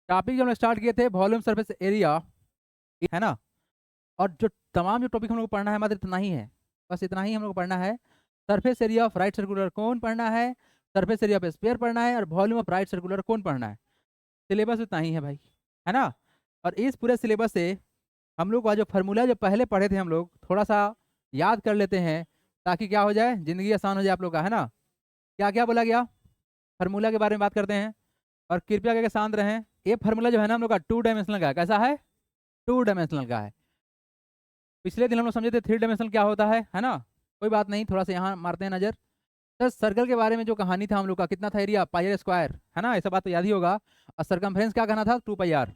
Topic जो हम start किए थे वॉल्यूम सरफेस एरिया, है ना। और जो तमाम जो टॉपिक हम लोग को पढ़ना है मात्र इतना ही है, बस इतना ही हम लोग को पढ़ना है। Surface area of right circular cone पढ़ना है, सरफेस एरिया ऑफ स्फीयर पढ़ना है, और volume of right circular cone पढ़ना है। सिलेबस इतना ही है भाई, है ना। और इस पूरे सिलेबस से हम लोग का जो फार्मूला जो पहले पढ़े थे हम लोग थोड़ा सा याद कर लेते हैं, ताकि क्या हो जाए, जिंदगी आसान हो जाए आप लोग का, है ना। क्या क्या बोला गया, फार्मूला के बारे में बात करते हैं। और कृपया करके शांत रहें। ये फार्मूला जो है ना हम लोग का 2 डायमेंशनल का है। कैसा है? 2 डायमेंशनल का है। पिछले दिन हम लोग समझे थे 3 डायमेंशनल क्या होता है ना। कोई बात नहीं, थोड़ा सा यहाँ मारते हैं नजर। सर सर्कल के बारे में जो कहानी था हम लोग का, कितना था एरिया, पाई आर स्क्वायर, है ना। ऐसा बात तो याद ही होगा। और सरकमफ्रेंस क्या कहना था, 2 पाई आर।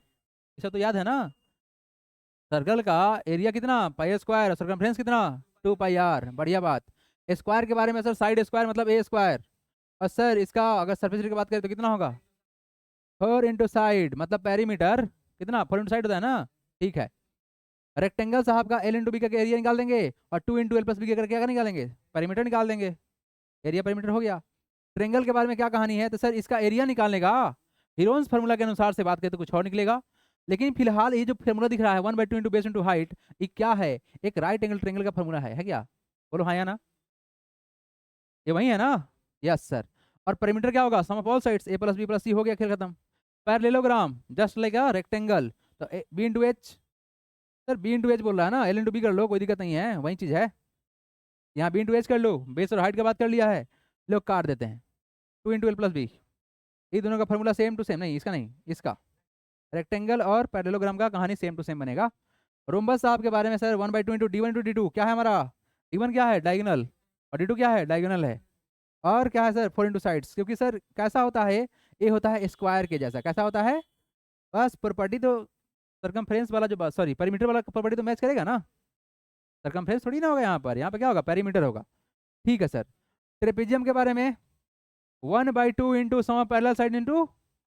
इसे तो याद है ना। सर्कल का एरिया कितना, पाई स्क्वायर, और सरकमफ्रेंस कितना, 2 पाई आर। बढ़िया बात। स्क्वायर के बारे में सर, साइड स्क्वायर मतलब ए स्क्वायर। और सर इसका अगर सरफेस एरिया की बात करें तो कितना होगा, 4 इंटू साइड मतलब पेरीमीटर कितना, 4 इंटू साइड होता है ना। ठीक है। रेक्टेंगल साहब का एल इंटू बी का एरिया निकाल देंगे, और 2 इंटू एल प्लस बी के करके क्या निकालेंगे, पेरीमीटर निकाल देंगे। एरिया पेरीमीटर हो गया। ट्रेंगल के बारे में क्या कहानी है, तो सर इसका एरिया निकालने का हीरोन्स फार्मूला के अनुसार से बात करें तो कुछ और निकलेगा। लेकिन फिलहाल ये जो फार्मूला दिख रहा है 1/2 इंटू बेस इंटू हाइट, ये क्या है, एक राइट एंगल ट्रेंगल का फार्मूला है क्या? बोलो हाँ या ना। ये वही है ना। Yes sir. और पेरीमीटर क्या होगा, sum of all sides A plus B plus C, हो गया, खेल खत्म। Parallelogram just like a rectangle, तो B into H. Sir B into H बोल रहा है ना, एल इंटू बी कर लो, कोई दिक्कत नहीं है, वही चीज़ है। यहाँ बी इंटू एच कर लो, बेस और हाइट का बात कर लिया है। लोग काट देते हैं, 2 इंटू एल प्लस बी। ये दोनों का फार्मूला सेम टू सेम, नहीं इसका नहीं, इसका रेक्टेंगल और पैरेललोग्राम का कहानी सेम टू सेम बनेगा। रोम्बस साहब के बारे में sir 1/2 into D one into D two क्या है हमारा, डी वन क्या है, डायगोनल, और डी टू क्या है, डायगोनल है। और क्या है सर, 4 इंटू साइड्स, क्योंकि सर कैसा होता है, ये होता है स्क्वायर के जैसा। कैसा होता है, बस प्रॉपर्टी तो सरकमफ्रेंस वाला जो, सॉरी पेरीमीटर वाला प्रॉपर्टी तो मैच करेगा ना। सरकमफ्रेंस थोड़ी ना होगा यहाँ पे क्या होगा, पेरीमीटर होगा। ठीक है सर। ट्रेपेजियम के बारे में 1/2 into sum parallel side into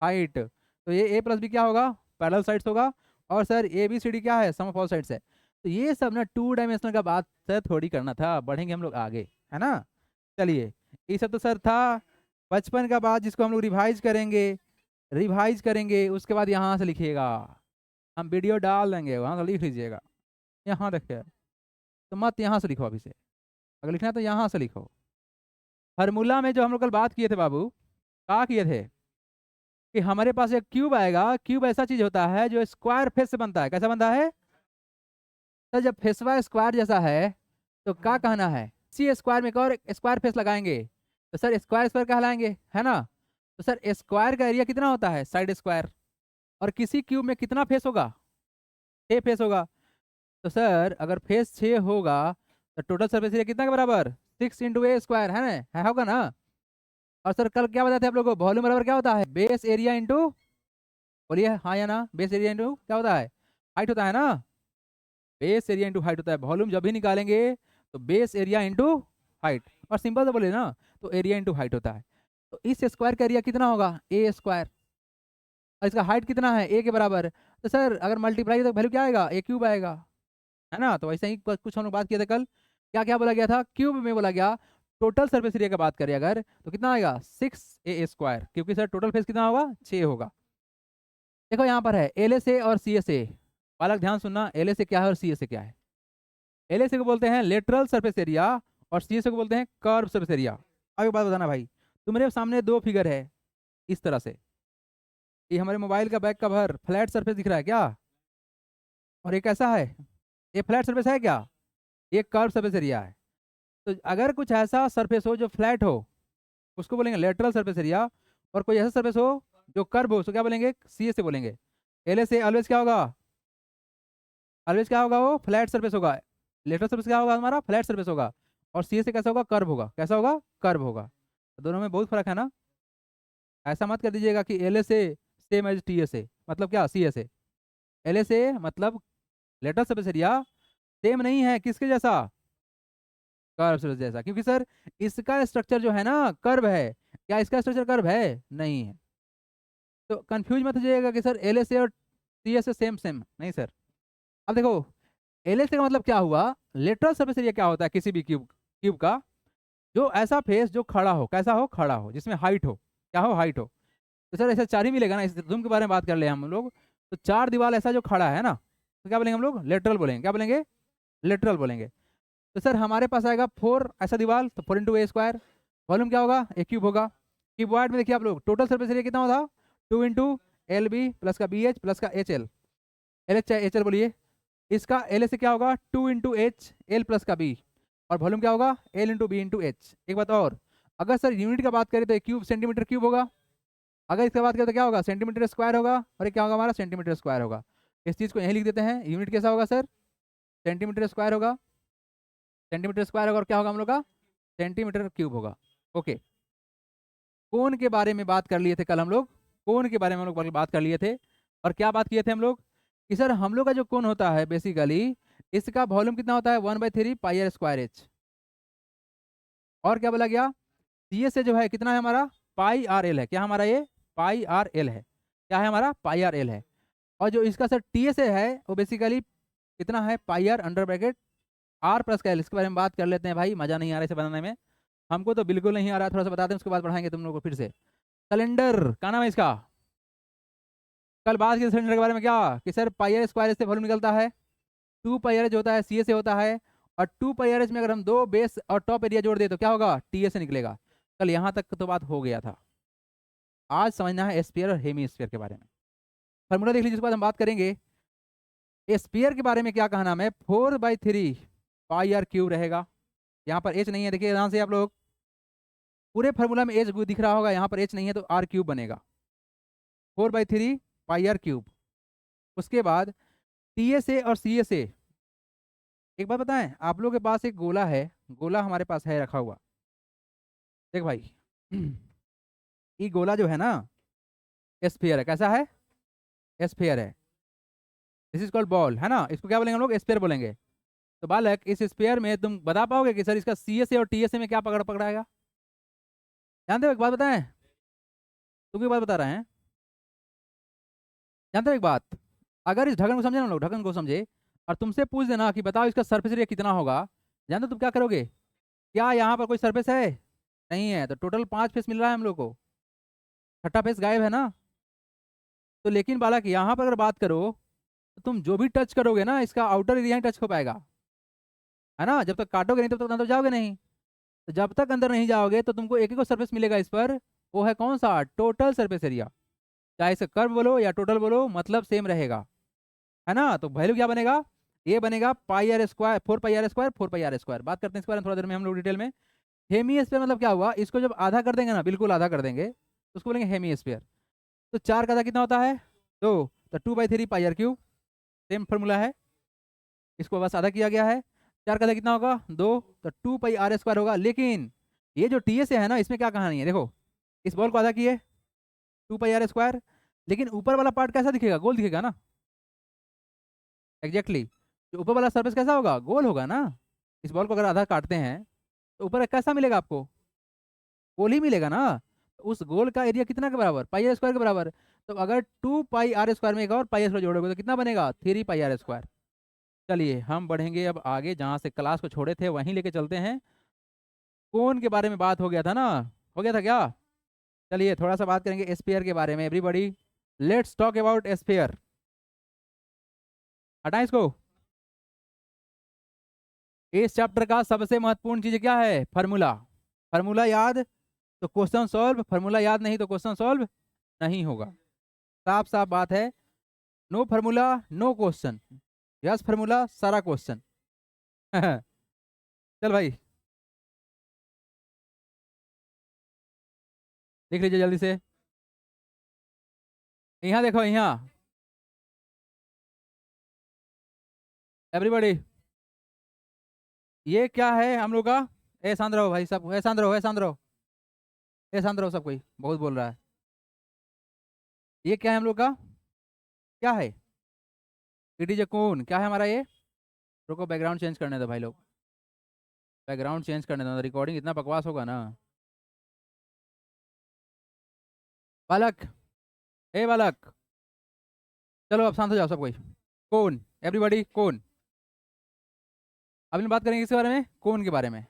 height, तो ये ए प्लस बी क्या होगा, पैरेलल साइड्स होगा। और sir A B C D क्या है, सम ऑफ ऑल साइड्स है। तो ये सब ना 2 डायमेंशनल का बात सर थोड़ी करना था, बढ़ेंगे हम लोग आगे, है ना। चलिए, ये सब तो सर था बचपन का बात, जिसको हम लोग रिवाइज करेंगे। रिवाइज करेंगे उसके बाद यहाँ से लिखिएगा, हम वीडियो डाल देंगे, वहाँ से लिख लीजिएगा। यहाँ देखिए, तो मत यहाँ से लिखो अभी से, अगर लिखना है तो यहाँ से लिखो। फार्मूला में जो हम लोग कल बात किए थे बाबू, क्या किए थे कि हमारे पास एक क्यूब आएगा। क्यूब ऐसा चीज होता है जो स्क्वायर फेस से बनता है। कैसा बनता है सर, जब फेसवा स्क्वायर जैसा है तो क्या कहना है, सी स्क्वायर में एक और स्क्वायर फेस लगाएंगे तो सर स्क्वायर स्क्वायर कहलाएंगे, है ना। तो सर स्क्वायर का एरिया कितना होता है, साइड स्क्वायर। और किसी क्यूब में कितना फेस होगा, 6 फेस होगा। तो सर अगर फेस 6 होगा तो टोटल सरफेस एरिया कितना के बराबर, 6 इंटू ए स्क्वायर, है ना, है होगा ना। और सर कल क्या बताते हैं आप लोगों को, वॉल्यूम बराबर क्या होता है, बेस एरिया इंटू, बोलिए हाँ या ना, बेस एरिया इंटू क्या होता है, हाइट होता है ना। बेस एरिया इंटू हाइट होता है। वॉल्यूम जब भी निकालेंगे तो बेस एरिया इंटू हाइट, और सिंपल से बोले ना तो एरिया इंटू हाइट होता है। तो इस स्क्वायर का एरिया कितना होगा, ए स्क्वायर। और इसका हाइट कितना है, ए के बराबर। तो सर अगर मल्टीप्लाई तो वैल्यू क्या आएगा, ए क्यूब आएगा, है ना। तो वैसे ही कुछ हम लोग बात किए थे कल, क्या क्या बोला गया था, क्यूब में बोला गया टोटल सरफेस एरिया की बात करें अगर तो कितना आएगा, 6 a² क्योंकि सर टोटल फेस कितना होगा, 6 होगा। देखो यहाँ पर है एल एस ए और सी एस ए, बालक ध्यान सुनना, एल एस ए क्या है और सी एस ए क्या है। एल एस ए को बोलते हैं लेटरल सरफेस एरिया, और सी एस ए को बोलते हैं कर्व सरफेस एरिया। अब एक बात बताना भाई, तुम्हारे सामने 2 फिगर है इस तरह से, ये हमारे मोबाइल का बैक कवर फ्लैट सरफेस दिख रहा है क्या, और ये कैसा है, ये फ्लैट सरफेस है क्या, ये कर्व सरफेस एरिया है। तो अगर कुछ ऐसा सरफेस हो जो फ्लैट हो उसको बोलेंगे लेटरल सरफेस एरिया, और कोई ऐसा सरफेस हो जो कर्व हो उसको क्या बोलेंगे, सी एस से बोलेंगे। एल एस ए ऑलवेज क्या होगा, ऑलवेज क्या होगा, वो फ्लैट सरफेस होगा। लेटरल सरफेस क्या होगा हमारा, फ्लैट सरफेस होगा। और सी एस से कैसा होगा, कर्व होगा। कैसा होगा, कर्व होगा। तो दोनों में बहुत फर्क है ना। ऐसा मत कर दीजिएगा कि L S A same as T S A, मतलब क्या, C S A. L S A मतलब लेटरल सरफेस एरिया सेम नहीं है किसके जैसा, कर्व सरफेस जैसा, क्योंकि सर इसका स्ट्रक्चर जो है ना कर्व है, क्या इसका स्ट्रक्चर कर्व है, नहीं है। तो कंफ्यूज मत हो जाइएगा कि सर एल एस ए और C S A same same, नहीं सर। अब देखो, एल एस ए का मतलब क्या हुआ, लेटरल सरफेस एरिया क्या होता है किसी भी क्यूब क्यूब का, जो ऐसा फेस जो खड़ा हो, कैसा हो, खड़ा हो, जिसमें हाइट हो, क्या हो, हाइट हो। तो सर ऐसा 4 ही मिलेगा ना, इस रिज्यूम के बारे में बात कर ले हम लोग। तो 4 दीवार ऐसा जो खड़ा है ना, तो क्या बोलेंगे हम लोग? लेटरल बोलेंगे। क्या बोलेंगे? लेटरल बोलेंगे। तो सर हमारे पास आएगा 4 ऐसा दीवार, तो 4 इंटू ए स्क्वायर। वॉल्यूम क्या होगा? ए क्यूब होगा। क्यूबॉइड में देखिए आप लोग, टोटल सरफेस एरिया कितना होगा? 2 इंटू एल बी प्लस का बी एच प्लस का एच एल। एल एच चाहे एच एल बोलिए। इसका एल से क्या होगा? 2 इंटू एच एल प्लस का बी। और वॉल्यूम क्या होगा? L into B into H. एक बात और, अगर सर यूनिट का बात करें तो क्यूब सेंटीमीटर क्यूब होगा। अगर इसका बात करें तो क्या होगा? सेंटीमीटर स्क्वायर होगा। और ये क्या होगा हमारा? सेंटीमीटर स्क्वायर होगा। इस चीज़ को यहीं लिख देते हैं। यूनिट कैसा होगा सर? सेंटीमीटर स्क्वायर होगा। सेंटीमीटर स्क्वायर होगा और क्या होगा हम लोग का? सेंटीमीटर क्यूब होगा। ओके। कोण के बारे में बात कर लिए थे कल हम लोग। कोण के बारे में हम लोग बात कर लिए थे। और क्या बात किए थे हम लोग? कि सर हम लोग का जो कोण होता है बेसिकली, इसका वॉल्यूम कितना होता है? 1/3 पाई आर स्क्वायर एच। और क्या बोला गया? सी एस से जो है कितना है हमारा? पाई आर एल है। क्या हमारा ये? पाई आर एल है। क्या है हमारा? पाई आर एल है। और जो इसका सर टी एस है वो बेसिकली कितना है? Pi r under bracket r plus का एल। इसके बारे में बात कर लेते हैं भाई, मजा नहीं आ रहा इसे बनाने में। हमको तो बिल्कुल नहीं आ रहा, थोड़ा सा बता दें उसके बाद पढ़ाएंगे तुम लोग को फिर से। सिलेंडर क्या नाम है इसका? कल बात की सिलेंडर के बारे में क्या, कि सर पाई आर स्क्वायर से वॉल्यूम निकलता है। 2 पाई आर एच होता है, सी ए से होता है। और 2 पाई आर एच में अगर हम दो बेस और टॉप एरिया जोड़ दे तो क्या होगा? टी ए से निकलेगा। कल यहाँ तक तो बात हो गया था। आज समझना है स्फीयर और हेमी स्फीयर के बारे में। फॉर्मूला देख लीजिए, उसके बाद हम बात करेंगे स्फीयर के बारे में। क्या कहना है? 4/3 पाई आर क्यूब रहेगा। यहाँ पर एच नहीं है, देखिए ध्यान से आप लोग। पूरे फार्मूला में एच दिख रहा होगा, यहाँ पर एच नहीं है तो आर क्यूब बनेगा। 4/3 पाई आर क्यूब। उसके बाद टी ए से और सी ए से। एक बात बताएं, आप लोगों के पास एक गोला है, गोला हमारे पास है रखा हुआ। देख भाई ये गोला जो है ना, स्फीयर है। कैसा है? स्फीयर है। दिस इज कॉल्ड बॉल, है ना। इसको क्या बोलेंगे हम लोग? स्फीयर बोलेंगे। तो बालक इस स्फीयर में तुम बता पाओगे कि सर इसका सी एस ए और टी एस ए में क्या पकड़ाएगा? जानते हो एक बात बताएं, तुम एक बात बता रहे हैं। जानते हो एक बात, अगर इस ढक्कन को समझे ना लोग, ढक्कन को समझे, और तुमसे पूछ देना कि बताओ इसका सरफेस एरिया कितना होगा, जानते हो तुम क्या करोगे? क्या यहाँ पर कोई सरफेस है? नहीं है, तो टोटल 5 फेस मिल रहा है हम लोग को। छठा फेस गायब है ना। तो लेकिन बालक यहाँ पर अगर बात करो, तो तुम जो भी टच करोगे ना, इसका आउटर एरिया ही टच हो पाएगा, है ना। जब तक काटोगे नहीं तब तक अंदर जाओगे नहीं। तो जब तक अंदर नहीं जाओगे तो तुमको एक ही को सरफेस मिलेगा इस पर। वो है कौन सा? Total surface area. चाहे इसे कर्व बोलो या टोटल बोलो, मतलब सेम रहेगा, है ना। तो वैल्यू क्या बनेगा? ये बनेगा pi are square, 4 pi are square, 4 pi are square. बात करते हैं इसके बारे में थोड़ा देर में हम लोग डिटेल में। हेमी स्फीयर मतलब क्या हुआ? इसको जब आधा कर देंगे ना, बिल्कुल आधा कर देंगे, तो उसको बोलेंगे हेमी स्फीयर। तो 4 का आधा कितना होता है? 2। तो 2/3 पाई आर क्यूब। सेम फॉर्मूला है, इसको बस आधा किया गया है। 4 का आधा कितना होगा? 2। तो 2 पाई आर स्क्वायर होगा। लेकिन ये जो टी एस है ना, इसमें क्या कहानी है देखो। इस बॉल को आधा किए, 2 पाई आर स्क्वायर। लेकिन ऊपर वाला पार्ट कैसा दिखेगा? गोल दिखेगा ना। एग्जैक्टली जो ऊपर वाला सरफेस कैसा होगा? गोल होगा ना। इस बॉल को अगर आधा काटते हैं तो ऊपर कैसा मिलेगा आपको? गोल ही मिलेगा ना। तो उस गोल का एरिया कितना के बराबर? पाई आर स्क्वायर के बराबर। तो अगर 2 पाई आर स्क्वायर में एक और पाई आर स्क्वायर जोड़ोगे तो कितना बनेगा? 3 पाई आर स्क्वायर। चलिए हम बढ़ेंगे अब आगे, जहाँ से क्लास को छोड़े थे वहीं लेके चलते हैं। कोन के बारे में बात हो गया था ना, हो गया था क्या? चलिए थोड़ा सा बात करेंगे स्फीयर के बारे में। Everybody let's talk about sphere. हटाएं इसको। इस चैप्टर का सबसे महत्वपूर्ण चीज क्या है? फार्मूला। फार्मूला याद तो क्वेश्चन सॉल्व, फार्मूला याद नहीं तो क्वेश्चन सॉल्व नहीं होगा। साफ साफ बात है। No formula no question, yes formula सारा क्वेश्चन। चल भाई देख लीजिए जल्दी से। यहाँ देखो, यहाँ एवरीबॉडी ये क्या है हम लोग का? ए शांत रहो भाई, सब ए शांत रहो, ए शांत रहो, ए शांत रहो, सब कोई बहुत बोल रहा है। ये क्या है हम लोग का? क्या है? इट इज ए कोन। क्या है हमारा ये? रुको बैकग्राउंड चेंज करने दो भाई लोग, बैकग्राउंड चेंज करने दो, रिकॉर्डिंग इतना बकवास होगा ना। बालक, ए बालक, चलो अब शांत हो जाओ सब कोई। कौन? एवरीबॉडी कौन? अभी बात करेंगे इसके बारे में, कौन के बारे में।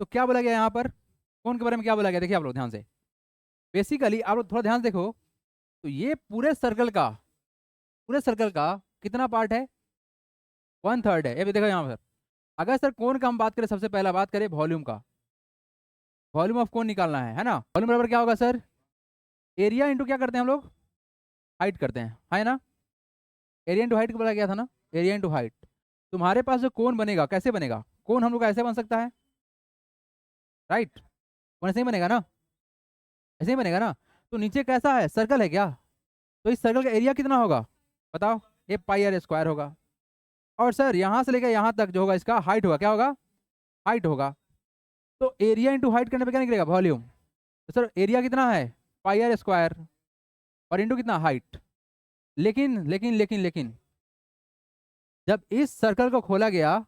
तो क्या बोला गया यहाँ पर? कौन के बारे में क्या बोला गया? देखिए आप लोग ध्यान से। बेसिकली आप लोग थोड़ा ध्यान से देखो, तो ये पूरे सर्कल का कितना पार्ट है? 1/3 है। ये भी देखो यहाँ पर, अगर सर कोण का हम बात करें, सबसे पहला बात करें वॉल्यूम का, वॉल्यूम ऑफ कोण निकालना है ना। वॉल्यूम बराबर क्या होगा सर? एरिया इंटू क्या करते हैं हम लोग? हाइट करते हैं, है ना। एरिया इंटू हाइट को बोला गया था ना, एरिया इंटू हाइट। तुम्हारे पास जो कोण बनेगा कैसे बनेगा? कोण हम लोग का ऐसे बन सकता है, राइट? कोण ऐसे ही बनेगा ना, ऐसे ही बनेगा ना। तो नीचे कैसा है, सर्कल है क्या? तो इस सर्कल का एरिया कितना होगा बताओ? ये पाई आर स्क्वायर होगा। और सर यहाँ से लेकर यहाँ तक जो होगा इसका हाइट होगा, क्या होगा? हाइट होगा। तो एरिया इंटू हाइट करने पे क्या निकलेगा? वॉल्यूम। तो सर एरिया कितना है? पाई आर स्क्वायर, और इंटू कितना? हाइट। लेकिन लेकिन लेकिन लेकिन जब इस सर्कल को खोला गया,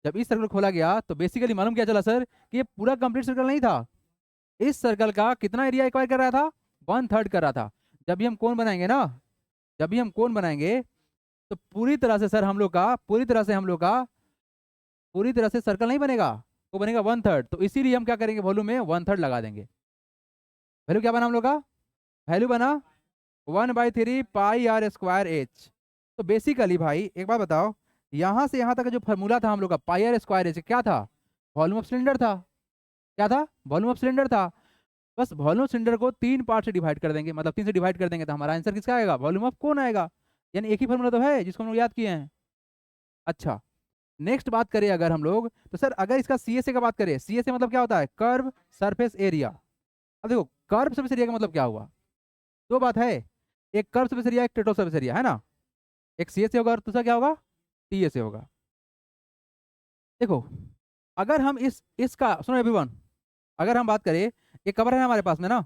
जब इस सर्कल को खोला गया तो बेसिकली मालूम क्या चला सर, कि ये पूरा कंप्लीट सर्कल नहीं था। इस सर्कल का कितना एरिया एक्वायर कर रहा था? 1/3 कर रहा था। जब भी हम कोण बनाएंगे ना, जब भी हम कोण बनाएंगे तो पूरी तरह से सर हम लोग का, पूरी तरह से सर्कल नहीं बनेगा, वो बनेगा 1/3। तो इसीलिए हम क्या करेंगे, वॉल्यूम में 1/3 लगा देंगे। वैल्यू क्या बना हम लोग का? वैल्यू बना 1/3 पाई आर स्क्वायर एच। तो बेसिकली भाई एक बात बताओ, यहाँ से यहाँ तक का जो फॉर्मूला था हम लोग का पाई आर स्क्वायर एच, क्या था? वॉल्यूम ऑफ सिलेंडर था। क्या था? वॉल्यूम ऑफ सिलेंडर था। बस वॉल्यूम सिलेंडर को 3 पार्ट से डिवाइड कर देंगे, मतलब 3 से डिवाइड कर देंगे, तो हमारा आंसर किसका आएगा? वॉल्यूम ऑफ कौन आएगा। यानी एक ही फॉर्मूला तो है जिसको हम लोग याद किए हैं। अच्छा, नेक्स्ट बात करें अगर हम लोग, तो सर अगर इसका सीएसए का बात करें, सीएसए मतलब क्या होता है? Curve surface area. अब देखो कर्व सरफेस एरिया का मतलब क्या हुआ? दो बात है, एक कर्व सरफेस एरिया, एक टेटो सरफेस एरिया, है ना। एक सीएसए होगा और दूसरा क्या होगा? टीएसए होगा। देखो अगर हम इसका सुनो एवरीवन, अगर हम बात करें, ये कवर है ना हमारे पास में ना,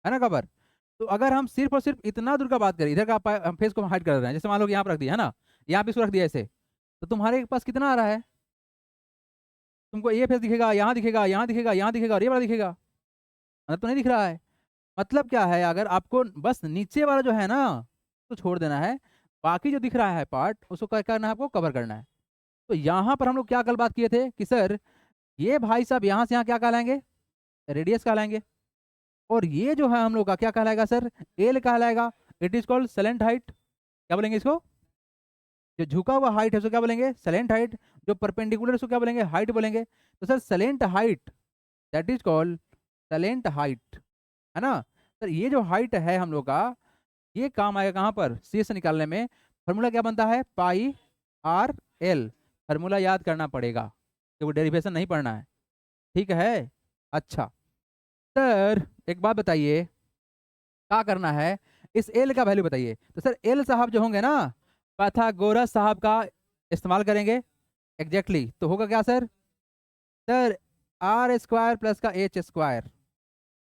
है ना कवर। तो अगर हम सिर्फ और सिर्फ इतना दूर का बात करें, इधर का हम फेस को हाइड कर रहे हैं, जैसे मान लो यहाँ पर रख दिया है ना, यहाँ पे इसको रख दिया ऐसे, तो तुम्हारे पास कितना आ रहा है? तुमको ये फेस दिखेगा, यहाँ दिखेगा, यहाँ दिखेगा, यहाँ दिखेगा, और ये वाला दिखेगा, मतलब तो नहीं दिख रहा है। मतलब क्या है, अगर आपको बस नीचे वाला जो है ना तो छोड़ देना है, बाकी जो दिख रहा है पार्ट उसको क्या करना है? आपको कवर करना है। तो यहाँ पर हम लोग क्या कल बात किए थे कि सर ये भाई साहब यहाँ से यहाँ क्या कहलाएंगे? रेडियस कहलाएंगे। और ये जो है हम लोग का क्या कहलाएगा सर? एल कहलाएगा। It is called salient height. क्या बोलेंगे इसको? जो झुका हुआ हाइट है उसको क्या बोलेंगे? Salient height. जो परपेंडिकुलर उसको क्या बोलेंगे? हाइट बोलेंगे। तो sir salient height, that is called salient height, है ना। सर ये जो हाइट है हम लोग का, ये काम आएगा कहाँ पर? सी से निकालने में। फॉर्मूला क्या बनता है? Pi R L. फॉर्मूला याद करना पड़ेगा, क्योंकि डेरिवेशन नहीं पढ़ना है, ठीक है। अच्छा सर एक बात बताइए, क्या करना है? इस एल का वैल्यू बताइए। तो सर एल साहब जो होंगे ना, पाइथागोरस साहब का इस्तेमाल करेंगे। एग्जैक्टली तो होगा क्या sir? Sir R square plus का एच स्क्वायर।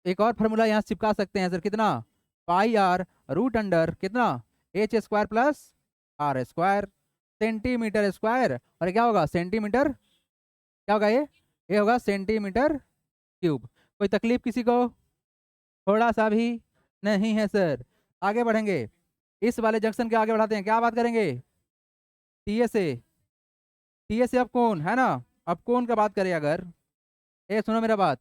एक और फार्मूला यहाँ चिपका सकते हैं सर, कितना? पाई आर रूट अंडर कितना? H square plus R square, centimetre square. और ये क्या होगा? सेंटीमीटर। क्या होगा ये होगा सेंटीमीटर क्यूब। कोई तकलीफ किसी को? थोड़ा सा भी नहीं है सर। आगे बढ़ेंगे, इस वाले जंक्शन के आगे बढ़ाते हैं, क्या बात करेंगे? टीएसए। टीएसए अब कौन है ना, अब कौन का बात करें अगर, ए सुनो मेरा बात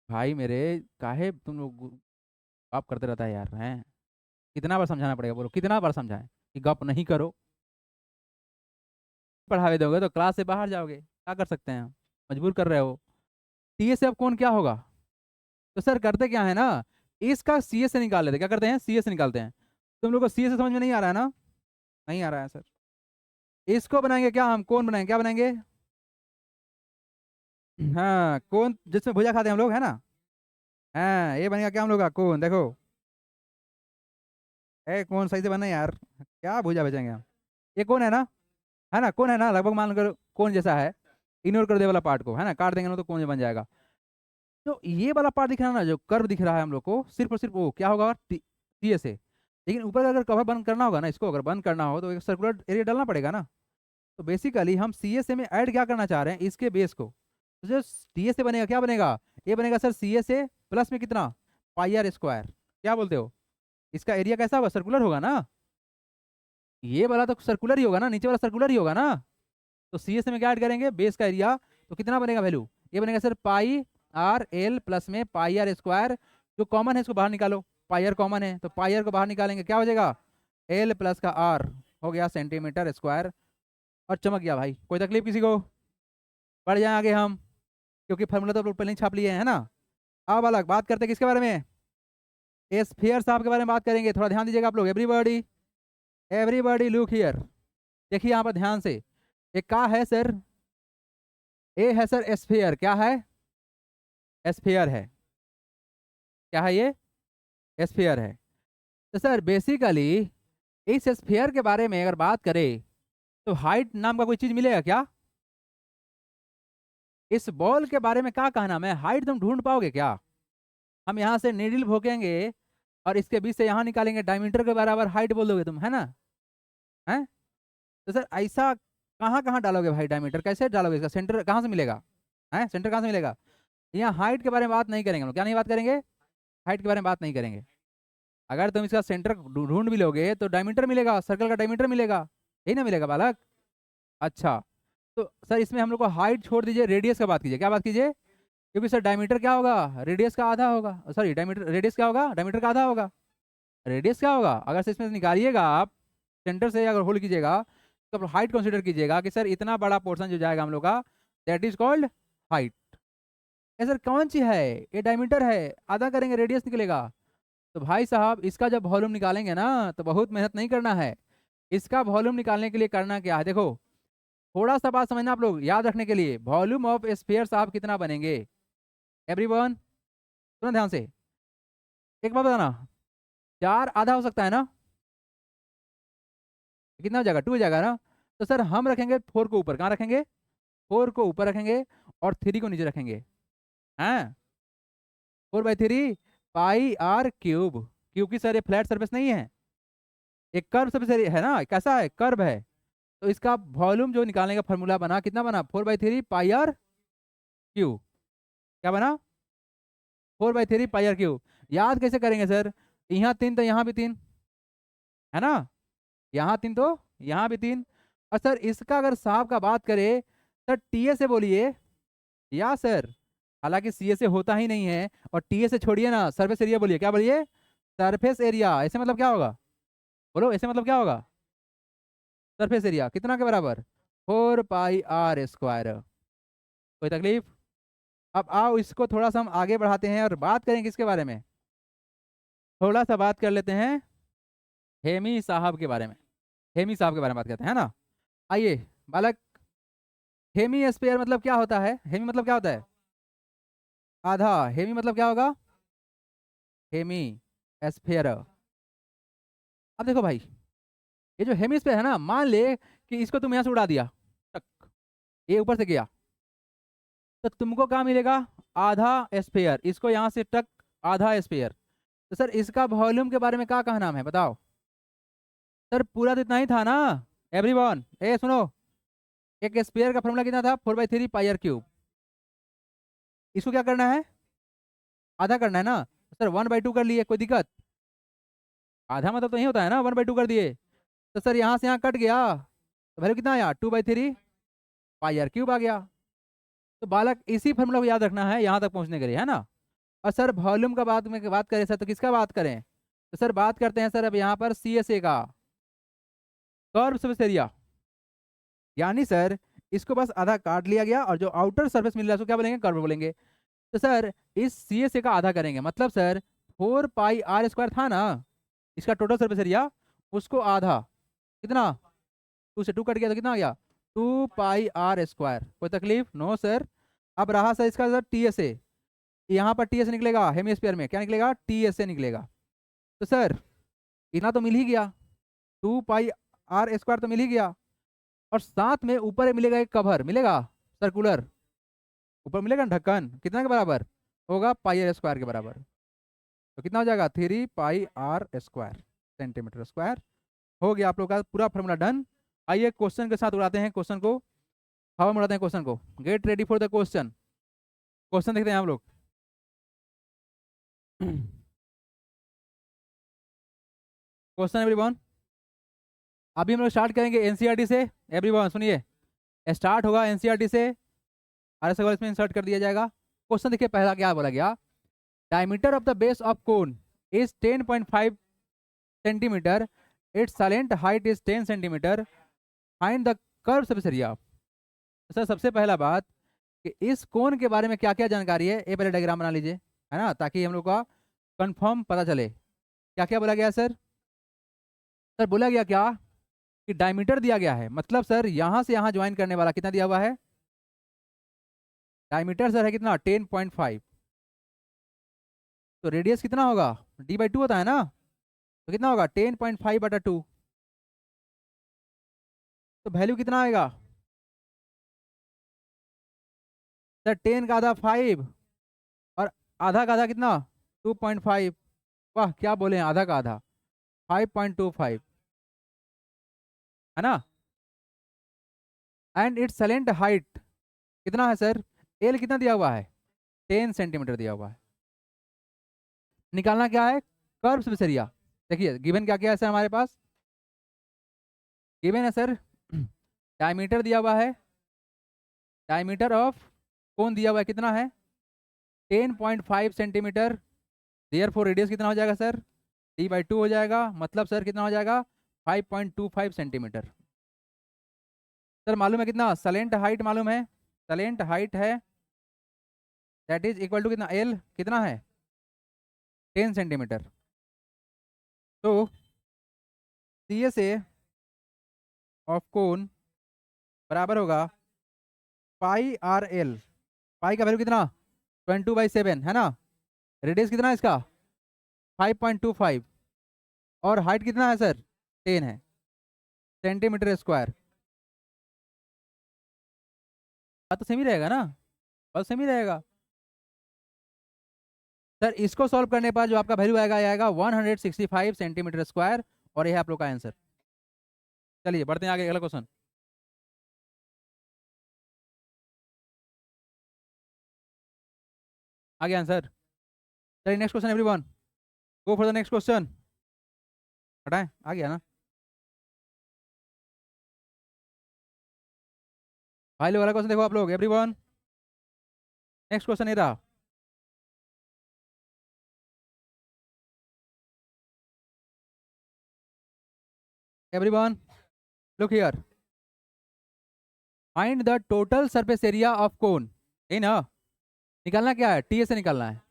भाई मेरे, काहे तुम लोग आप करते रहता है यार, हैं? कितना बार समझाना पड़ेगा, बोलो कितना बार समझाएं कि गप नहीं करो। पढ़ावे दोगे तो क्लास से बाहर जाओगे, क्या कर सकते हैं हम, मजबूर कर रहे हो। टीएसए अब कौन क्या होगा? तो सर करते क्या है ना, इसका सीए से निकाल लेते, क्या करते हैं? सीए से निकालते हैं। तुम लोग को सीए से समझ में नहीं आ रहा है ना? नहीं आ रहा है सर। इसको बनाएंगे क्या हम? कौन बनाएंगे? क्या बनाएंगे? हाँ कौन, जिसमें भुजा खाते हैं हम लोग, है ना। हाँ ये बनेगा क्या हम लोग का? कौन, देखो ए कौन सही से बना यार, क्या भुजा भेजेंगे हम? ये कौन है ना, कौन है ना, लगभग मान कर कौन जैसा है। इग्नोर कर दे वाला पार्ट को, है ना, काट देंगे ना तो कौन बन जाएगा। तो ये वाला पार्ट दिख रहा है ना, जो कर्व दिख रहा है हम लोग को, सिर्फ और सिर्फ वो क्या होगा? टी से। लेकिन ऊपर का अगर कवर बंद करना होगा ना, इसको अगर बंद करना हो तो एक सर्कुलर एरिया डालना पड़ेगा ना। तो बेसिकली हम सी एस ए में ऐड क्या करना चाह रहे हैं? इसके बेस को। तो जो टी एस ए बनेगा क्या बनेगा? ये बनेगा sir C S A plus में कितना? Pi are square. क्या बोलते हो? इसका एरिया कैसा होगा? सर्कुलर होगा ना। ये वाला तो सर्कुलर ही होगा ना, नीचे वाला सर्कुलर ही होगा ना। तो सी एस ए में क्या ऐड करेंगे? बेस का एरिया। तो कितना बनेगा वैल्यू? ये बनेगा सर पाई आर एल प्लस में पाई आर स्क्वायर, जो कॉमन है इसको बाहर निकालो, पाई आर कॉमन है तो पाई आर को बाहर निकालेंगे, क्या हो जाएगा एल प्लस का आर हो गया सेंटीमीटर स्क्वायर। और चमक गया भाई, कोई तकलीफ किसी को? बढ़ जाए आगे हम, क्योंकि फार्मूला तो आप लोग पहले ही छाप लिए हैं, है ना। अब अलग बात करते हैं किसके बारे में, स्फीयर साहब के बारे में बात करेंगे। थोड़ा ध्यान दीजिएगा आप लोग, एवरीबॉडी एवरीबॉडी लुक हियर। देखिए यहाँ पर ध्यान से, एक क्या है सर, ए है सर स्फीयर, क्या है स्फीयर है, क्या है ये स्फीयर है। तो सर बेसिकली इस स्फीयर के बारे में अगर बात करें तो हाइट नाम का कोई चीज मिलेगा क्या? इस बॉल के बारे में क्या कहना, मैं हाइट तुम ढूंढ पाओगे क्या? हम यहाँ से नीडल भोंकेंगे और इसके बीच से यहाँ निकालेंगे, डायमीटर के बराबर हाइट बोल दोगे तुम, है ना? है तो सर ऐसा कहाँ कहाँ डालोगे भाई, डायमीटर कैसे डालोगे, इसका सेंटर कहाँ से मिलेगा, है सेंटर कहाँ से मिलेगा? यहाँ हाइट के बारे में बात नहीं करेंगे हम लोग, क्या नहीं बात करेंगे, हाइट के बारे में बात नहीं करेंगे। अगर तुम इसका सेंटर ढूंढ भी लोगे तो डायमीटर मिलेगा, सर्कल का डायमीटर मिलेगा, यही ना मिलेगा बालक। अच्छा, तो सर इसमें हम लोग को हाइट छोड़ दीजिए, रेडियस का बात कीजिए, क्या बात कीजिए, क्योंकि सर डायमीटर क्या होगा, रेडियस का आधा होगा, सॉरी डायमीटर रेडियस क्या होगा, डायमीटर का आधा होगा। रेडियस क्या होगा, अगर से इसमें से निकालिएगा आप, सेंटर से अगर होल कीजिएगा तो आप हाइट कंसीडर कीजिएगा कि सर इतना बड़ा पोर्शन जो जाएगा हम लोग का, दैट इज कॉल्ड हाइट। ये सर कौन सी है, ये डायमीटर है, आधा करेंगे रेडियस निकलेगा। तो भाई साहब इसका जब वॉल्यूम निकालेंगे ना तो बहुत मेहनत नहीं करना है, इसका वॉल्यूम निकालने के लिए करना क्या है, देखो थोड़ा सा बात समझना आप लोग, याद रखने के लिए, वॉल्यूम ऑफ स्फीयर साहब कितना बनेंगे एवरीवन, सुनो ध्यान से, एक बात बताना, चार आधा हो सकता है ना, कितना हो जाएगा, टू हो जाएगा ना। तो सर हम रखेंगे फोर को ऊपर, कहाँ रखेंगे, फोर को ऊपर रखेंगे और थ्री को नीचे रखेंगे, हैं 4/3 पाई आर क्यूब, क्योंकि सर ये फ्लैट सरफेस नहीं है, एक कर्व सरफेस है ना, कैसा है कर्व है। तो इसका वॉल्यूम जो निकालने का फॉर्मूला बना, कितना बना 4/3 पाई आर क्यूब, क्या बना 4/3 पाई आर क्यूब। याद कैसे करेंगे सर, यहाँ तीन तो यहाँ भी तीन, है ना, यहाँ तीन तो यहाँ भी तीन। और सर इसका अगर साहब का बात करें, सर टी ए से बोलिए, या सर हालांकि सी ए से होता ही नहीं है, और टी ए से छोड़िए ना, सरफेस एरिया बोलिए, क्या बोलिए सरफेस एरिया, ऐसे मतलब क्या होगा, बोलो ऐसे मतलब क्या होगा, सरफेस एरिया कितना के बराबर 4 पाई आर स्क्वायर। कोई तकलीफ? अब आओ इसको थोड़ा सा हम आगे बढ़ाते हैं और बात करें किसके बारे में, थोड़ा सा बात कर लेते हैं हेमी साहब के बारे में, हेमी साहब के बारे में बात करते हैं, है ना। आइए बालक, हेमी स्फीयर मतलब क्या होता है, हेमी मतलब क्या होता है, आधा, हेमी मतलब क्या होगा, हेमी स्फीयर। अब देखो भाई, ये जो हेमिस्फीयर है ना, मान ले कि इसको तुम यहाँ से उड़ा दिया, टक, ये ऊपर से गया, तो तुमको क्या मिलेगा, आधा स्फीयर, इसको यहाँ से टक, आधा स्फीयर। तो सर इसका वॉल्यूम के बारे में क्या कहना है बताओ, सर पूरा तो इतना ही था ना एवरीवन, ए सुनो, एक स्फीयर का फॉर्मूला कितना था 4/3 पाई आर क्यूब, इसको क्या करना है, आधा करना है ना। सर 1/2 कर लिए, कोई दिक्कत, आधा मतलब तो यही होता है ना, 1/2 कर दिए, तो सर यहाँ से यहाँ कट गया, तो वैल्यू कितना आया 2/3 पाई आर क्यूब आ गया। तो बालक इसी फॉर्मूला को याद रखना है यहाँ तक पहुँचने के लिए, है ना। और सर वॉल्यूम का बात में बात करें सर, तो किसका बात करें, तो सर बात करते हैं सर अब यहाँ पर सी एस ए का, कर्व सरफेस एरिया। यानी सर इसको बस आधा काट लिया गया और जो आउटर सरफेस मिल रहा है उसको क्या बोलेंगे, कर्व बोलेंगे। तो सर इस सी एस ए का आधा करेंगे, मतलब सर 4 पाई आर स्क्वायर था ना, इसका टोटल सरफेस एरिया, उसको आधा, कितना, टू से टू कट गया तो कितना आ गया 2 पाई आर स्क्वायर। कोई तकलीफ नो सर। अब रहा सर इसका सर टी एस ए, यहाँ पर टी एस निकलेगा, हेमिस्फीयर में क्या निकलेगा, टी एस ए निकलेगा। तो सर इतना तो मिल ही गया, 2 पाई आर स्क्वायर तो मिल ही गया, और साथ में ऊपर मिलेगा एक कवर मिलेगा सर्कुलर, ऊपर मिलेगा ना ढक्कन, कितना के बराबर होगा पाई आर स्क्वायर के बराबर। तो कितना हो जाएगा 3 पाई आर स्क्वायर सेंटीमीटर स्क्वायर। हो गया आप लोग का पूरा फॉर्मूला डन। आइए क्वेश्चन के साथ उड़ाते हैं क्वेश्चन को, हवा में उड़ाते हैं क्वेश्चन को, get ready for the question. Question देखते हैं हम लोग क्वेश्चन एवरीवन, अभी हम लोग स्टार्ट करेंगे एनसीईआरटी से। एवरीवन सुनिए, स्टार्ट होगा एनसीईआरटी से, आर एस इसमें इंसर्ट कर दिया जाएगा। क्वेश्चन देखिए पहला क्या बोला गया, diameter of the base of cone is 10.5 centimetre, it's slant height is 10 centimetre, find the curve surface area. Sir सबसे पहला बात कि इस कोन के बारे में क्या क्या जानकारी है, ये पहले डायग्राम बना लीजिए, है ना, ताकि हम लोग का कंफर्म पता चले क्या क्या बोला गया। सर बोला गया क्या कि डायमीटर दिया गया है, मतलब सर यहाँ से यहाँ ज्वाइन करने वाला कितना दिया हुआ है, डायमीटर सर है कितना 10.5, तो रेडियस कितना होगा, d/2 होता है ना, तो कितना होगा 10.5/2, तो वैल्यू कितना आएगा सर, 10 का आधा 5 और आधा का आधा कितना 2.5, वाह क्या बोले हैं, आधा का आधा 5.25, है ना। एंड इट्स सैलेंट हाइट कितना है सर, एल कितना दिया हुआ है 10 सेंटीमीटर दिया हुआ है। निकालना क्या है, कर्व सरफेस एरिया। देखिए गिवन क्या क्या है सर हमारे पास, गिवन है सर डायमीटर दिया हुआ है, डायमीटर ऑफ कोन दिया हुआ है कितना है 10.5 सेंटीमीटर, देयर फोर रेडियस कितना हो जाएगा सर, d/2 हो जाएगा, मतलब सर कितना हो जाएगा 5.25 सेंटीमीटर। सर मालूम है कितना, सलेंट हाइट मालूम है, सलेंट हाइट है दैट इज इक्वल टू कितना, एल कितना है 10 सेंटीमीटर, तो CSA ऑफ कोन बराबर होगा πRL, पाई का वैल्यू कितना 22/7 है ना, रेडियस कितना है इसका 5.25 और हाइट कितना है सर 10 है सेंटीमीटर स्क्वायर। बात तो सेम ही रहेगा ना, बात सेम ही रहेगा। सर इसको सॉल्व करने पर जो आपका वैल्यू आएगा, आएगा 165 सेंटीमीटर स्क्वायर, और यह है आप लोग का आंसर। चलिए बढ़ते हैं आगे, अगला क्वेश्चन। आगे आंसर। चलिए next question everyone, go for the next question. हटाएं, आ गया ना भाई लोग, अगला क्वेश्चन देखो आप लोग एवरीवन, नेक्स्ट क्वेश्चन ये रहा। Everyone look here, find the total surface area of cone, यही ना, निकालना क्या है, टीए से निकालना है।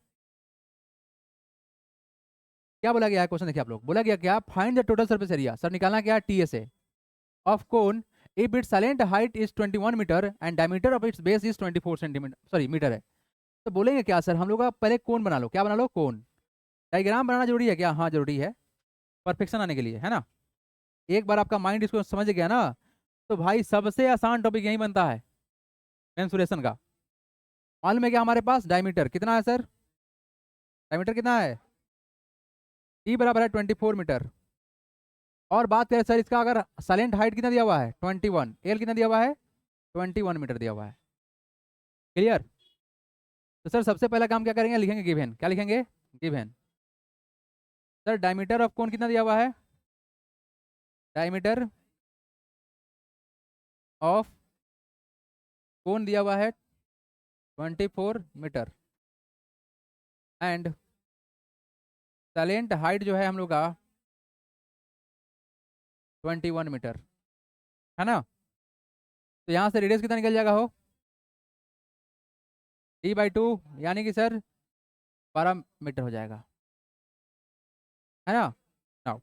क्या बोला गया है क्वेश्चन, देखिए आप लोग, बोला गया क्या, find the total surface area, sir निकालना क्या है टीए से, of cone if its slant height is 21 metre and diameter of its base is 24 centimetre, sorry metre है। तो बोलेंगे क्या सर, हम लोग का पहले कोन बना लो, क्या बना लो कोन, डायग्राम बनाना जरूरी है क्या, हाँ जरूरी है परफेक्शन आने के लिए, है ना। एक बार आपका माइंड इसको समझ गया ना, तो भाई सबसे आसान टॉपिक यही बनता है मेंसुरेशन का। मालूम है क्या हमारे पास डायमीटर कितना है सर, डायमीटर कितना है, टी बराबर है 24 मीटर, और बात करें सर इसका, अगर साइलेंट हाइट कितना दिया हुआ है 21, एल कितना दिया हुआ है 21 मीटर दिया हुआ है, क्लियर। तो सर सबसे पहला काम क्या करेंगे, लिखेंगे गिवन, क्या लिखेंगे given. Sir diameter of cone कितना दिया हुआ है, डायमीटर ऑफ कोन दिया हुआ है 24 मीटर, एंड साइलेंट हाइट जो है हम लोग का 21 मीटर, है ना। तो यहाँ से रेडियस कितना निकल जाएगा हो, d/2, यानी कि सर 12 मीटर हो जाएगा, है ना। नाउ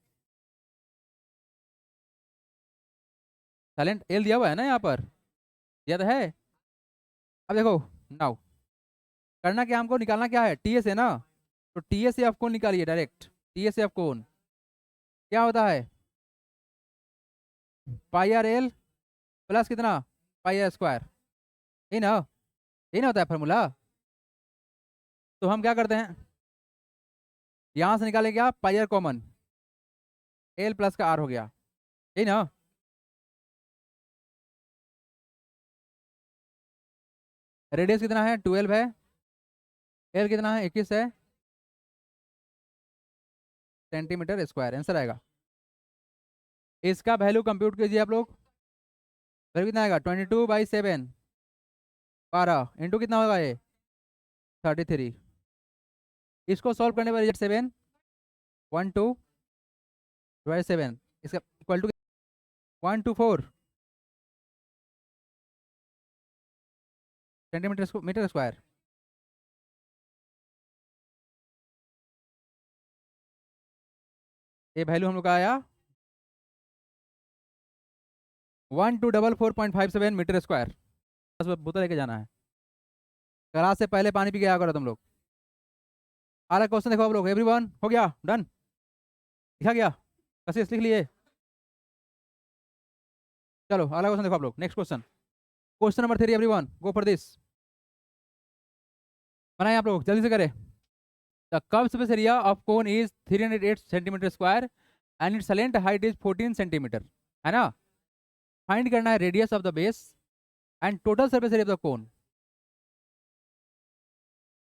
साइलेंट एल दिया हुआ है ना यहाँ पर, दिया तो है। अब देखो नाउ करना क्या, हमको निकालना क्या है टीए से ना, तो टीए से आप कौन निकालिए डायरेक्ट, टीए से आप कौन क्या होता है πRL प्लस कितना πr², यही ना, यही ना होता है फॉर्मूला। तो हम क्या करते हैं, यहाँ से निकालें क्या πr कॉमन, एल प्लस का आर हो गया, यही ना। रेडियस कितना है 12 है, एल कितना है 21 है सेंटीमीटर स्क्वायर, आंसर आएगा। इसका वैल्यू कंप्यूट कीजिए आप लोग, वैल्यू कितना आएगा 22/7, 12 इंटू कितना होगा ये 33। इसको सॉल्व करने पर रिजल्ट 7 1 2 डिवाइड 7 इसका equal to 124 centimetre metre square. ये वैल्यू हम लोग का आया 1244.57 मीटर स्क्वायर। बस बोतल लेके जाना है। क्लास से पहले पानी पी के आया करो तुम लोग। अगला क्वेश्चन देखो आप लोग। एवरीवन हो गया डन, लिखा गया, कशिश लिख लिए। चलो अगला क्वेश्चन देखो आप लोग। Next question, question number 3 everyone go for this. बनाए आप लोग, जल्दी से करें। The curve surface area of cone is 308 centimetre square and its length height is 14 centimetre, है ना। फाइंड करना है radius of the base and total surface area of the cone.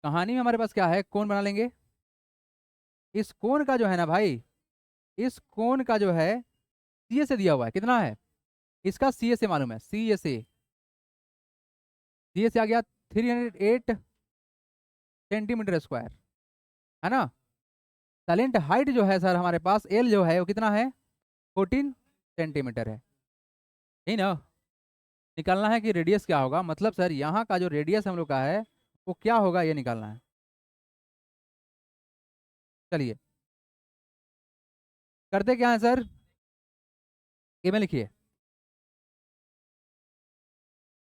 कहानी में हमारे पास क्या है, कोन बना लेंगे। इस कोन का जो है ना भाई, इस कोन का जो है सी ए से दिया हुआ है, कितना है इसका सी ए से मालूम है, सी ए से आ गया 308 सेंटीमीटर स्क्वायर, है ना। टैलेंट हाइट जो है सर हमारे पास एल जो है वो कितना है 14 सेंटीमीटर है, यही ना। निकालना है कि रेडियस क्या होगा, मतलब सर यहाँ का जो रेडियस हम लोग का है वो क्या होगा, ये निकालना है। चलिए करते क्या है सर, ये में लिखिए।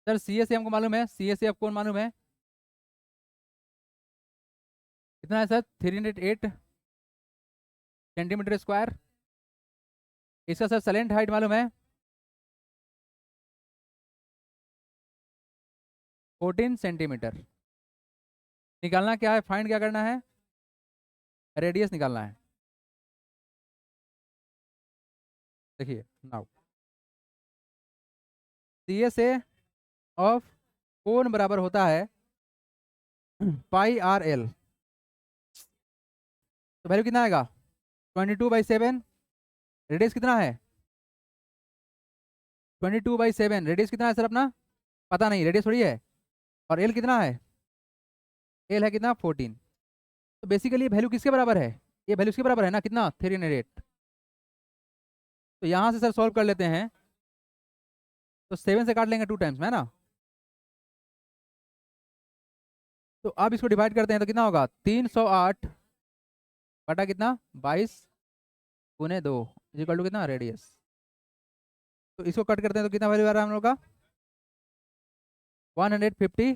सर सी एस हमको मालूम है, सी एस कौन मालूम है, कितना है सर 308 सेंटीमीटर स्क्वायर। इसका सर सलेंट हाइट मालूम है 14 सेंटीमीटर। निकालना क्या है, फाइंड क्या करना है, रेडियस निकालना है। देखिए now C S A of cone बराबर होता है पाई आर एल। तो वैल्यू कितना आएगा 22/7। रेडियस कितना है 22/7। रेडियस कितना है सर अपना पता नहीं, रेडियस थोड़ी है। और एल कितना है, एल है कितना 14। तो बेसिकली वैल्यू किसके बराबर है, ये वैल्यू किसके बराबर है ना, कितना 308। तो यहाँ से सर सॉल्व कर लेते हैं। तो 7 से काट लेंगे 2 टाइम्स में, है ना। तो अब इसको डिवाइड करते हैं तो कितना होगा 308 बटा कितना 22 गुने 2 इक्वल टू कितना रेडियस। तो इसको कट करते हैं तो कितना वैल्यू आ रहा है हम लोग का 154।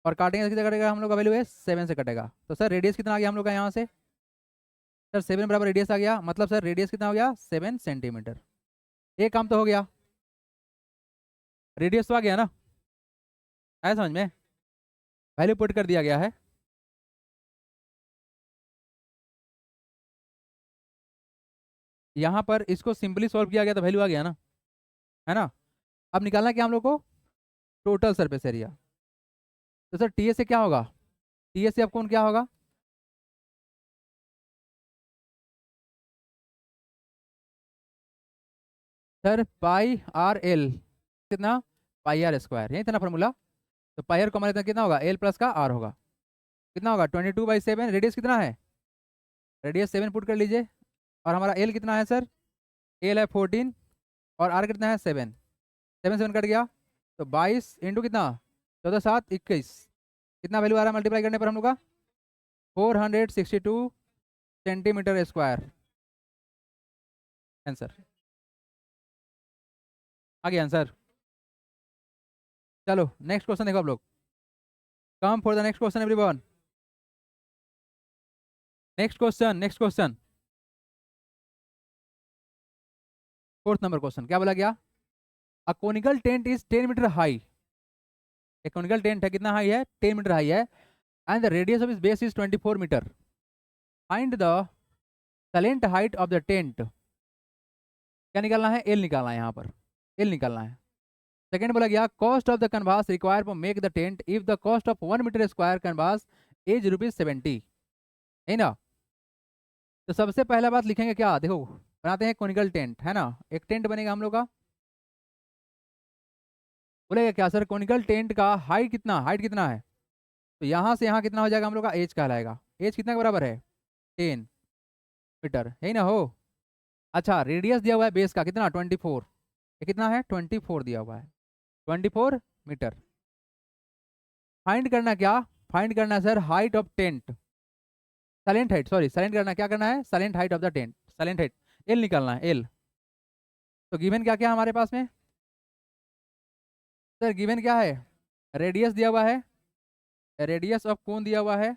और काटेंगे तो कितना कटेगा हम लोग का वैल्यू है 7 से कटेगा। तो सर रेडियस कितना आ गया हम लोग का यहाँ से, सर 7 बराबर रेडियस आ गया, मतलब सर रेडियस कितना हो गया 7 सेंटीमीटर। एक काम तो हो गया, रेडियस तो आ गया ना, आया समझ में, वैल्यू पुट कर दिया गया है। यहाँ पर इसको सिंपली सॉल्व किया गया तो वैल्यू आ गया ना, है ना। अब निकालना क्या हम लोग को टोटल सरफेस एरिया। तो सर टी ए से क्या होगा, टी ए से अब कौन क्या होगा, सर पाई आर एल कितना पाई आर स्क्वायर, यही था ना फॉर्मूला। तो पाई आर को हमारे कितना होगा एल प्लस का आर होगा, कितना होगा 22/7। रेडियस कितना है, रेडियस 7 पुट कर लीजिए। और हमारा एल कितना है सर, एल है 14 और आर कितना है 7, 7 7 कट गया। तो 22 इंटू कितना 14 7 21, कितना वैल्यू आ रहा है मल्टीप्लाई करने पर हम लोग का 462 सेंटीमीटर स्क्वायर आंसर आ गया आंसर। चलो नेक्स्ट क्वेश्चन देखो आप लोग। Come for the next question everyone. Next question, next question, fourth number question क्या बोला गया, a conical tent is 10 metre high. एक कोनिकल टेंट है, कितना हाई है 10 मीटर हाई है, and the radius of its base is 24 metre. Find the slant height of the tent. क्या निकालना है, एल निकालना है, यहाँ पर एल निकालना है। सेकंड बोला गया cost of the canvas require for make the tent if the cost of 1 metre square canvas is ₹70, है ना। तो सबसे पहला बात लिखेंगे क्या, देखो बनाते हैं कोनिकल टेंट, है ना। एक टेंट बनेगा हम लोग का, बोलेगा क्या सर कोनिकल टेंट का हाइट कितना है? तो यहाँ से यहाँ कितना हो जाएगा हम लोग का? एज कहलाएगा। एज कितना के बराबर है? 10 मीटर, है ही ना हो। अच्छा, रेडियस दिया हुआ है बेस का कितना? 24। ये कितना है? 24 दिया हुआ है, 24 मीटर। फाइंड करना क्या? फाइंड करना है sir height of tent, silent height, sorry silent करना, क्या करना है? Silent height of the tent, silent height L निकालना है, एल। तो गिवन क्या क्या है हमारे पास में सर? गिवन क्या है? रेडियस दिया हुआ है, रेडियस ऑफ कोन दिया हुआ है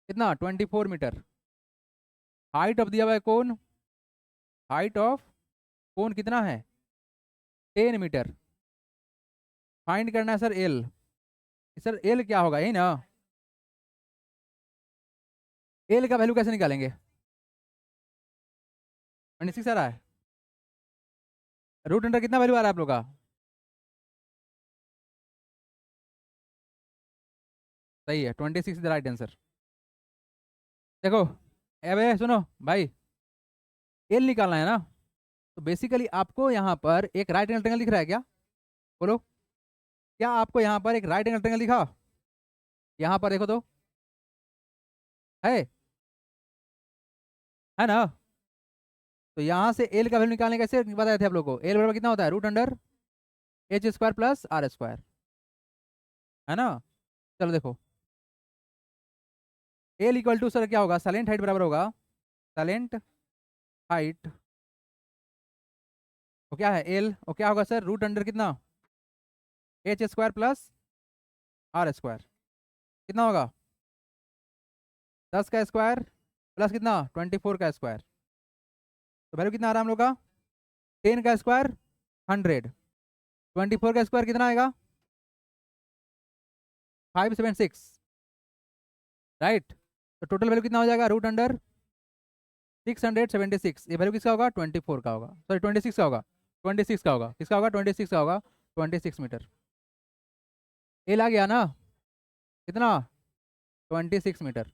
कितना? 24 मीटर। हाइट ऑफ दिया हुआ है कोन, हाइट ऑफ कोन कितना है? 10 मीटर। फाइंड करना है सर एल। सर एल क्या होगा, यही ना? एल का वैल्यू कैसे निकालेंगे? 26 आ रहा है। रूट अंडर कितना वैल्यू आ रहा है आप लोग का? सही है, 26 द राइट आंसर। देखो, अबे सुनो भाई, एल निकालना है ना। तो बेसिकली आपको यहाँ पर एक राइट एंगल ट्रायंगल दिख रहा है क्या? बोलो, क्या आपको यहाँ पर एक राइट एंगल ट्रायंगल दिखा? यहाँ पर देखो तो, है ना? तो यहाँ से एल का वैल्यू निकालने कैसे बताए थे आप लोग को? एल बराबर कितना होता है? Root under H square plus R square, है ना? चलो देखो, एल इक्वल टू सर क्या होगा? साइलेंट हाइट बराबर होगा, साइलेंट हाइट वो क्या है? एल। वो क्या होगा सर? रूट अंडर कितना? H square plus R square. कितना होगा? 10 का स्क्वायर प्लस कितना? 24 का स्क्वायर। तो वैल्यू कितना आ रहा है हम लोग का? 10 का स्क्वायर 100, 24 का स्क्वायर कितना आएगा? 576, राइट। तो टोटल वैल्यू कितना हो जाएगा? Root under 676। ये वैल्यू किसका होगा? 24 का होगा, सॉरी 26 का होगा, 26 का होगा। किसका होगा? 26 का होगा, 26 मीटर। एल आ गया ना? कितना? 26 मीटर।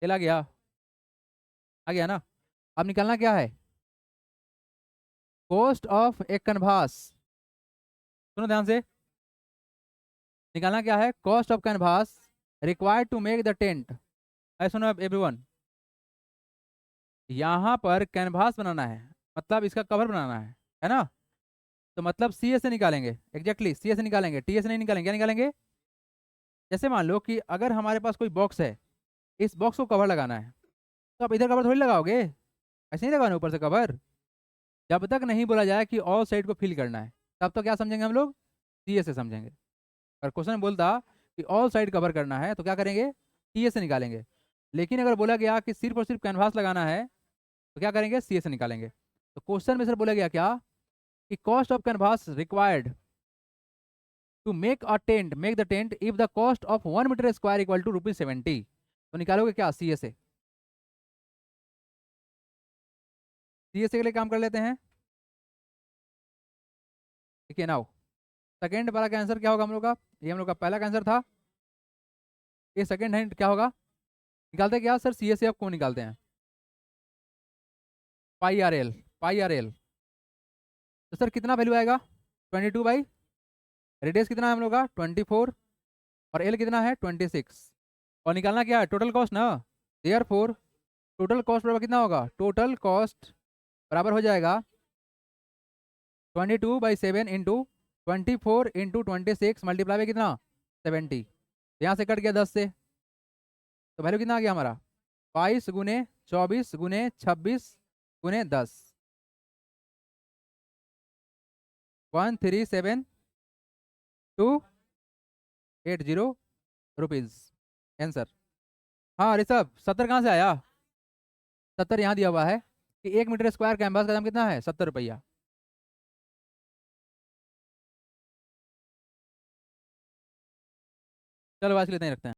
एल आ गया ना? अब निकालना क्या है? कॉस्ट ऑफ एक कैनवास। सुनो ध्यान से, निकालना क्या है? Cost of canvas required to make the tent. ऐ सुनो एवरीवन, यहाँ पर कैनवास बनाना है, मतलब इसका कवर बनाना है ना? तो मतलब सी एस से निकालेंगे, एग्जैक्टली सी एस से निकालेंगे, टी एस से नहीं निकालेंगे। क्या निकालेंगे? जैसे मान लो कि अगर हमारे पास कोई बॉक्स है, इस बॉक्स को कवर लगाना है, तो आप इधर कवर थोड़ी लगाओगे, ऐसे नहीं लगाना ऊपर से कवर। जब तक नहीं बोला जाए कि ऑल साइड को फिल करना है, तब तो क्या समझेंगे हम लोग? सी एस से समझेंगे। अगर क्वेश्चन बोलता कि ऑल साइड कवर करना है तो क्या करेंगे? टी एस से निकालेंगे। लेकिन अगर बोला गया कि सिर्फ और सिर्फ कैनवास लगाना है तो क्या करेंगे? सी एस से निकालेंगे। तो क्वेश्चन में सर बोला गया क्या कि cost of canvas required to make the tent if the cost of 1 metre square equal to ₹70। तो निकालोगे क्या? सी एस से। सी एस के लिए काम कर लेते हैं। देखिए नाउ, सेकेंड वाला का आंसर क्या होगा हम लोग का? ये हम लोग का पहला का आंसर था, ये सेकेंड हैंड क्या होगा? निकालते हैं क्या सर? सी एस से आप कौन निकालते हैं? पाई आर एल, पाई आर एल। तो सर कितना वैल्यू आएगा? 22 बाई रेडियस कितना है हम लोग का? 24, और एल कितना है? 26। और निकालना क्या है? टोटल कॉस्ट ना। देयर फोर टोटल कॉस्ट बराबर कितना होगा? टोटल कॉस्ट बराबर हो जाएगा 22/7 इंटू 24 इंटू 26 मल्टीप्लाई बाई कितना? 70। यहाँ से कट गया 10 से, तो वैल्यू कितना आ गया हमारा? 22 × 24 × 26 × 10, 137,280 रुपीज़ आंसर। हाँ ऋषभ, 70 कहाँ से आया? 70 यहाँ दिया हुआ है कि 1 मीटर स्क्वायर कैनवास का दाम कितना है? 70 रुपया। चलो आज के लिए इतना ही रखते हैं।